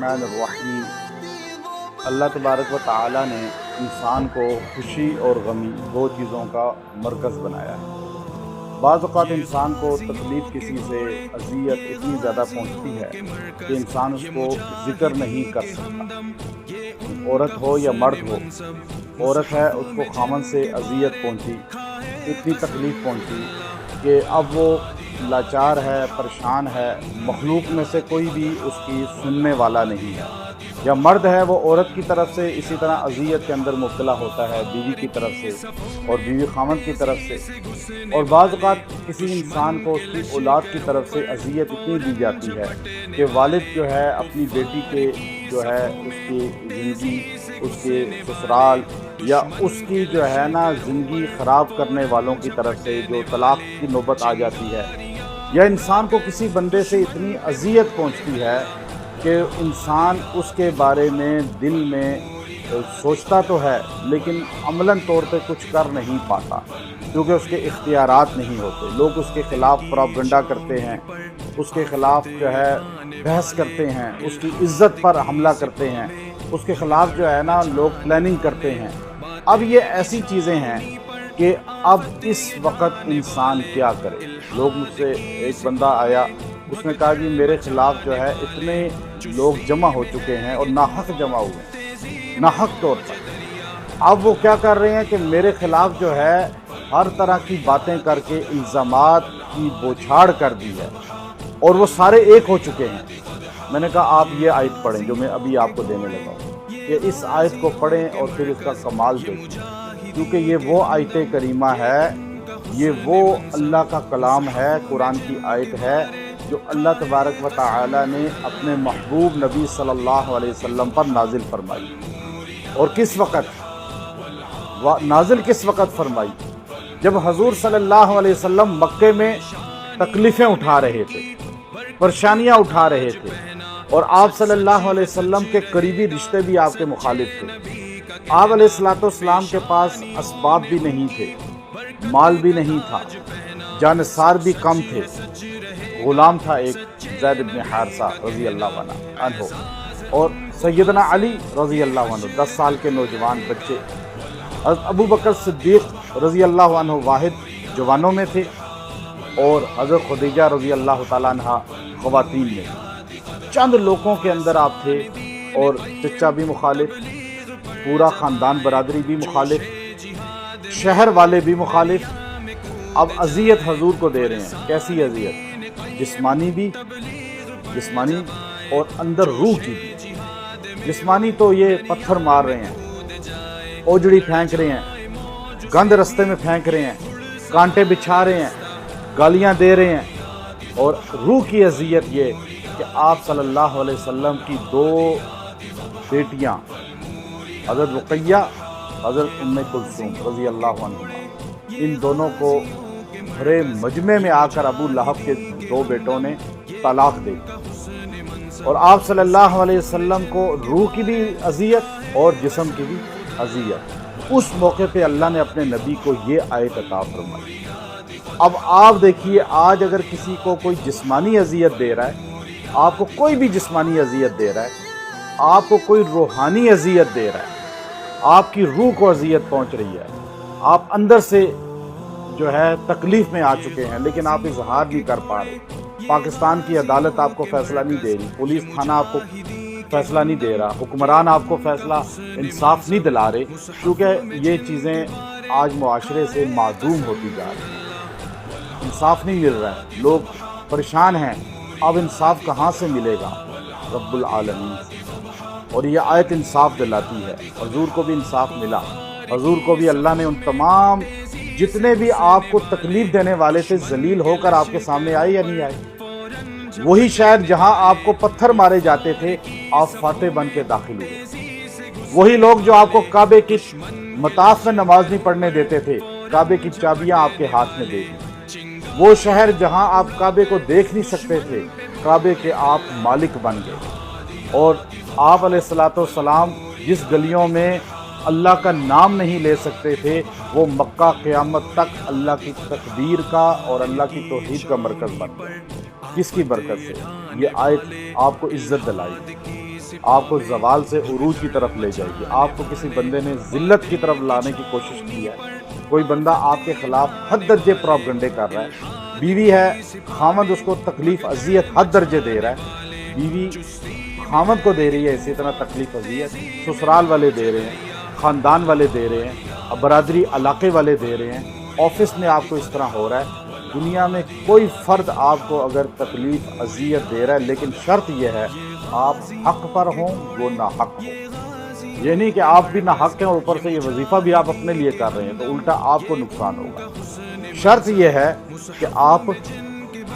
الرحمن الرحیم۔ اللہ تبارک و تعالی نے انسان کو خوشی اور غمی دو چیزوں کا مرکز بنایا ہے۔ بعض اوقات انسان کو تکلیف کسی سے اذیت اتنی زیادہ پہنچتی ہے کہ انسان اس کو ذکر نہیں کر سکتا، عورت ہو یا مرد ہو۔ عورت ہے، اس کو خامن سے اذیت پہنچی، اتنی تکلیف پہنچی کہ اب وہ لاچار ہے، پریشان ہے، مخلوق میں سے کوئی بھی اس کی سننے والا نہیں ہے۔ یا مرد ہے، وہ عورت کی طرف سے اسی طرح اذیت کے اندر مبتلا ہوتا ہے، بیوی کی طرف سے اور بیوی خامن کی طرف سے۔ اور بعض اوقات کسی انسان کو اس کی اولاد کی طرف سے اذیت اتنی دی جاتی ہے کہ والد جو ہے اپنی بیٹی کے جو ہے اس کی زندگی، اس کے سسرال یا اس کی جو ہے نا زندگی خراب کرنے والوں کی طرف سے جو طلاق کی نوبت آ جاتی ہے، یا انسان کو کسی بندے سے اتنی اذیت پہنچتی ہے کہ انسان اس کے بارے میں دل میں سوچتا تو ہے لیکن عملاً طور پہ کچھ کر نہیں پاتا، کیونکہ اس کے اختیارات نہیں ہوتے۔ لوگ اس کے خلاف پروپیگنڈا کرتے ہیں، اس کے خلاف جو ہے بحث کرتے ہیں، اس کی عزت پر حملہ کرتے ہیں، اس کے خلاف جو ہے نا لوگ پلاننگ کرتے ہیں۔ اب یہ ایسی چیزیں ہیں کہ اب اس وقت انسان کیا کرے۔ لوگ مجھ سے، ایک بندہ آیا، اس نے کہا کہ میرے خلاف جو ہے اتنے لوگ جمع ہو چکے ہیں اور ناحق جمع ہوئے ہیں، ناحق طور پر۔ اب وہ کیا کر رہے ہیں کہ میرے خلاف جو ہے ہر طرح کی باتیں کر کے الزامات کی بوچھاڑ کر دی ہے، اور وہ سارے ایک ہو چکے ہیں۔ میں نے کہا آپ یہ آیت پڑھیں جو میں ابھی آپ کو دینے لگا ہوں، کہ اس آیت کو پڑھیں اور پھر اس کا کمال دیکھیں، کیونکہ یہ وہ آیت کریمہ ہے، یہ وہ اللہ کا کلام ہے، قرآن کی آیت ہے جو اللہ تبارک و تعالی نے اپنے محبوب نبی صلی اللہ علیہ وسلم پر نازل فرمائی۔ اور کس وقت نازل کس وقت فرمائی؟ جب حضور صلی اللہ علیہ وسلم مکے میں تکلیفیں اٹھا رہے تھے، پریشانیاں اٹھا رہے تھے، اور آپ صلی اللہ علیہ وسلم کے قریبی رشتے بھی آپ کے مخالف تھے۔ آپ علیہ السلام کے پاس اسباب بھی نہیں تھے، مال بھی نہیں تھا، جانصار بھی کم تھے، غلام تھا ایک زید بن حارثہ رضی اللہ عنہ، اور سیدنا علی رضی اللہ عنہ 10 سال کے نوجوان بچے، حضرت ابو بکر صدیق رضی اللہ عنہ واحد جوانوں میں تھے، اور حضرت خدیجہ رضی اللہ تعالیٰ عنہ خواتین میں۔ چند لوگوں کے اندر آپ تھے، اور چچا بھی مخالف، پورا خاندان برادری بھی مخالف، شہر والے بھی مخالف۔ اب اذیت حضور کو دے رہے ہیں۔ کیسی اذیت؟ جسمانی بھی، جسمانی اور اندر روح کی بھی۔ جسمانی تو یہ پتھر مار رہے ہیں، اوجڑی پھینک رہے ہیں، گند رستے میں پھینک رہے ہیں، کانٹے بچھا رہے ہیں، گالیاں دے رہے ہیں۔ اور روح کی اذیت یہ کہ آپ صلی اللہ علیہ وسلم کی 2 بیٹیاں، حضرت رقیہ، حضرت ام کلثوم رضی اللہ عنہ، ان دونوں کو بھرے مجمع میں آ کر ابو لہب کے 2 بیٹوں نے طلاق دے دی، اور آپ صلی اللہ علیہ وسلم کو روح کی بھی اذیت اور جسم کی بھی اذیت۔ اس موقع پہ اللہ نے اپنے نبی کو یہ آیت عطا فرمائی۔ اب آپ دیکھیے، آج اگر کسی کو کوئی جسمانی اذیت دے رہا ہے، آپ کو کوئی بھی جسمانی اذیت دے رہا ہے، آپ کو کوئی روحانی اذیت دے رہا ہے، آپ کی روح کو اذیت پہنچ رہی ہے، آپ اندر سے جو ہے تکلیف میں آ چکے ہیں، لیکن آپ اظہار نہیں کر پا رہے۔ پاکستان کی عدالت آپ کو فیصلہ نہیں دے رہی، پولیس تھانہ آپ کو فیصلہ نہیں دے رہا، حکمران آپ کو فیصلہ انصاف نہیں دلا رہے، کیونکہ یہ چیزیں آج معاشرے سے معدوم ہوتی جا رہی ہیں۔ انصاف نہیں مل رہا ہے، لوگ پریشان ہیں۔ اب انصاف کہاں سے ملے گا؟ رب العالمین سے۔ اور یہ آیت انصاف دلاتی ہے۔ حضور کو بھی انصاف ملا، حضور کو بھی اللہ نے ان تمام جتنے بھی آپ کو تکلیف دینے والے تھے ذلیل ہو کر آپ کے سامنے آئے یا نہیں آئے؟ وہی شہر جہاں آپ کو پتھر مارے جاتے تھے، آپ فاتح بن کے داخل ہوئے۔ وہی لوگ جو آپ کو کعبے کی مطاف میں نماز نہیں پڑھنے دیتے تھے، کعبے کی چابیاں آپ کے ہاتھ میں دے دی۔ وہ شہر جہاں آپ کعبے کو دیکھ نہیں سکتے تھے، کعبے کے آپ مالک بن گئے۔ اور آپ علیہ السلام جس گلیوں میں اللہ کا نام نہیں لے سکتے تھے، وہ مکہ قیامت تک اللہ کی تکبیر کا اور اللہ کی توحید کا مرکز بن گیا۔ کس کی برکت سے؟ یہ آیت آپ کو عزت دلائی۔ آپ کو زوال سے عروج کی طرف لے جائے گی۔ آپ کو کسی بندے نے ذلت کی طرف لانے کی کوشش کی ہے، کوئی بندہ آپ کے خلاف حد درجے پروپیگنڈے کر رہا ہے، بیوی ہے، خامد اس کو تکلیف اذیت حد درجے دے رہا ہے، بیوی خامد کو دے رہی ہے اسی طرح تکلیف اذیت، سسرال والے دے رہے ہیں، خاندان والے دے رہے ہیں، برادری علاقے والے دے رہے ہیں، آفس میں آپ کو اس طرح ہو رہا ہے۔ دنیا میں کوئی فرد آپ کو اگر تکلیف اذیت دے رہا ہے، لیکن شرط یہ ہے آپ حق پر ہوں، وہ ناحق ہو۔ یہ نہیں کہ آپ بھی ناحق ہیں اور اوپر سے یہ وظیفہ بھی آپ اپنے لیے کر رہے ہیں تو الٹا آپ کو نقصان ہوگا۔ شرط یہ ہے کہ آپ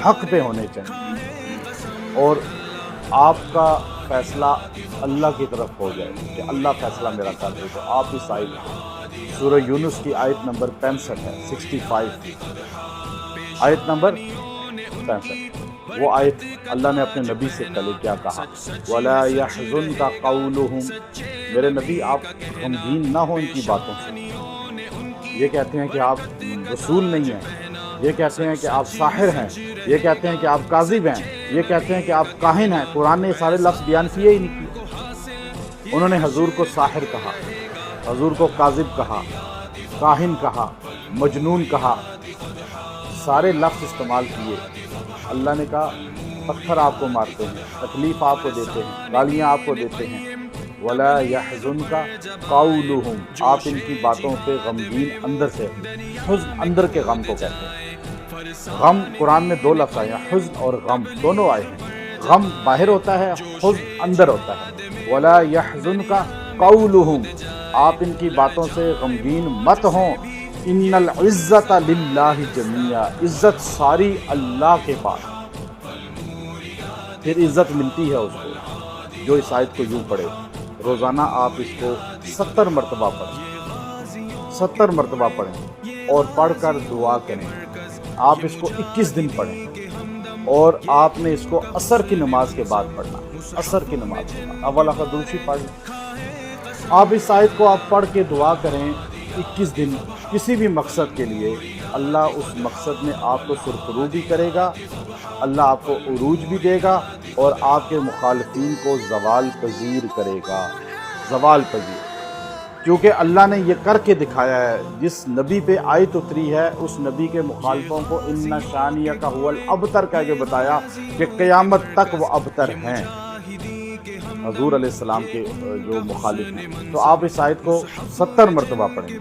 حق پہ ہونے چاہیے اور آپ کا فیصلہ اللہ کی طرف ہو جائے کہ اللہ فیصلہ میرا کر دے، تو آپ اس آیت سورہ یونس کی آیت نمبر 65 ہے، 65 آیت نمبر 65، وہ آیت اللہ نے اپنے نبی سے پہلے کیا کہا، وَلَا يَحْزُنْكَ قَوْلُهُمْ، میرے نبی آپ غمگین نہ ہوں ان کی باتوں سے۔ یہ کہتے ہیں کہ آپ رسول نہیں ہیں، یہ کہتے ہیں کہ آپ ساحر ہیں، یہ کہتے ہیں کہ آپ کاذب ہیں، یہ کہتے ہیں کہ آپ کاہن ہیں۔ قرآن نے یہ سارے لفظ بیان کیے ہی نہیں کیے۔ انہوں نے حضور کو ساحر کہا، حضور کو کاذب کہا، کاہن کہا، مجنون کہا، سارے لفظ استعمال کیے۔ اللہ نے کہا پتھر آپ کو مارتے ہیں، تکلیف آپ کو دیتے ہیں، گالیاں آپ کو دیتے ہیں، وَلَا يَحْزُنْكَ قَوْلُهُمْ، آپ ان کی باتوں پہ غمگین اندر سے، حزن اندر کے غم کو کہتے ہیں۔ غم قرآن میں دو لفظ آئے ہیں، حزن اور غم دونوں آئے ہیں۔ غم باہر ہوتا ہے، حزن اندر ہوتا ہے۔ وَلَا يَحْزُنْكَ قَوْلُهُمْ، آپ ان کی باتوں سے غمگین مت ہوں۔ ان العزت للہ جمیعا، عزت ساری اللہ کے پاس۔ پھر عزت ملتی ہے اس کو جو اس آیت کو یوں پڑھے۔ روزانہ آپ اس کو 70 مرتبہ پڑھیں، 70 مرتبہ پڑھیں اور پڑھ کر دعا کریں۔ آپ اس کو 21 دن پڑھیں اور آپ نے اس کو عصر کی نماز کے بعد پڑھنا، عصر کی نماز کے بعد اول آخر درود پڑھ لیں۔ آپ اس آیت کو آپ پڑھ کے دعا کریں 21 دن کسی بھی مقصد کے لیے، اللہ اس مقصد میں آپ کو سرفروغ بھی کرے گا، اللہ آپ کو عروج بھی دے گا اور آپ کے مخالفین کو زوال پذیر کرے گا، زوال پذیر۔ کیونکہ اللہ نے یہ کر کے دکھایا ہے، جس نبی پہ آیت اتری ہے اس نبی کے مخالفوں کو ان شانیہ کا هو الابتر کہہ کے بتایا کہ قیامت تک وہ ابتر ہیں، حضور علیہ السلام کے جو مخالف ہیں۔ تو آپ اس آیت کو 70 مرتبہ پڑھیں،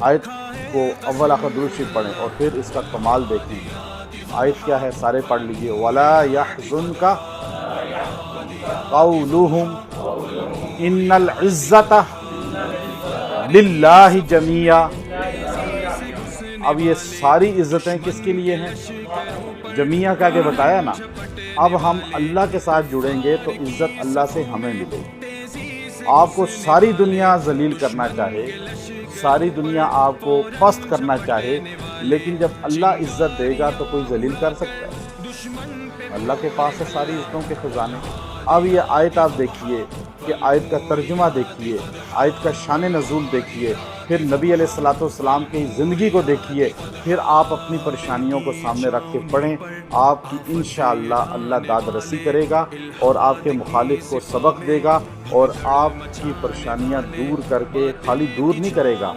آیت کو اول آخر درود شریف پڑھیں اور پھر اس کا کمال دیکھیں۔ آیت کیا ہے سارے پڑھ لیجئے، وَلَا يَحْزُنْكَ قَوْلُهُمْ إِنَّ الْعِزَّةَ لِلَّهِ جَمِيعًا۔ اب یہ ساری عزتیں کس کے لیے ہیں؟ جمیعہ کہہ کے بتایا نا۔ اب ہم اللہ کے ساتھ جڑیں گے تو عزت اللہ سے ہمیں ملے گی۔ آپ کو ساری دنیا ذلیل کرنا چاہے، ساری دنیا آپ کو پست کرنا چاہے، لیکن جب اللہ عزت دے گا تو کوئی ذلیل کر سکتا ہے؟ اللہ کے پاس ہے ساری عزتوں کے خزانے۔ اب یہ آیت آپ دیکھیے کہ آیت کا ترجمہ دیکھیے، آیت کا شان نزول دیکھیے، پھر نبی علیہ السلام کی زندگی کو دیکھیے، پھر آپ اپنی پریشانیوں کو سامنے رکھ کے پڑھیں۔ آپ کی انشاءاللہ اللہ داد رسی کرے گا اور آپ کے مخالف کو سبق دے گا اور آپ کی پریشانیاں دور کر کے خالی دور نہیں کرے گا،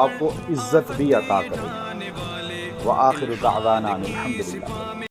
آپ کو عزت بھی عطا کرے گا۔ وآخر دعوانا الحمدللہ۔